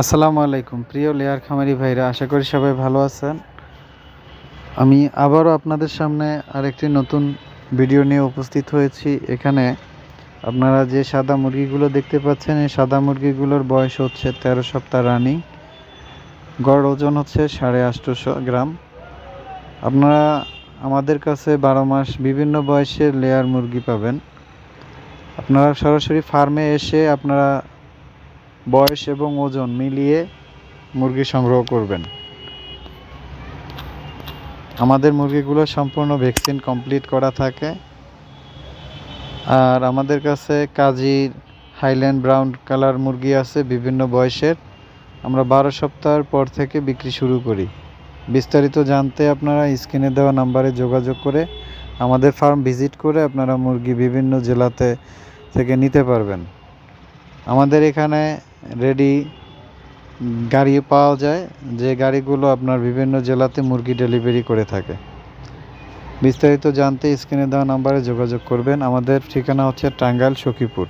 আসসালামু আলাইকুম প্রিয় লেয়ার খামারি ভাইরা, আশা করি সবাই ভালো আছেন। আমি আবারও আপনাদের সামনে আরেকটি নতুন ভিডিও নিয়ে উপস্থিত হয়েছি। এখানে আপনারা যে সাদা মুরগিগুলো দেখতে পাচ্ছেন, এই সাদা মুরগিগুলোর বয়স হচ্ছে 13 সপ্তাহ রানিং। গড় ওজন হচ্ছে 850 গ্রাম। আপনারা আমাদের কাছে 12 মাস বিভিন্ন বয়সের লেয়ার মুরগি পাবেন। আপনারা সরাসরি ফার্মে এসে আপনারা বয়স এবং ওজন মিলিয়ে মুরগি সংগ্রহ করবেন। আমাদের মুরগিগুলো সম্পূর্ণ ভ্যাকসিন কমপ্লিট করা থাকে। আর আমাদের কাছে কাজী হাইল্যান্ড ব্রাউন কালার মুরগি আছে বিভিন্ন বয়সের। আমরা 12 সপ্তাহের পর থেকে বিক্রি শুরু করি। বিস্তারিত জানতে আপনারা স্ক্রিনে দেওয়া নাম্বারে যোগাযোগ করে আমাদের ফার্ম ভিজিট করে আপনারা মুরগি বিভিন্ন জেলাতে থেকে নিতে পারবেন। আমাদের এখানে রেডি গাড়ি পাওয়া যায়, যে গাড়িগুলো আপনার বিভিন্ন জেলাতে মুরগি ডেলিভারি করে থাকে। বিস্তারিত জানতে স্ক্রিনে দেওয়া নাম্বারে যোগাযোগ করবেন। আমাদের ঠিকানা হচ্ছে টাঙ্গাইল সখীপুর।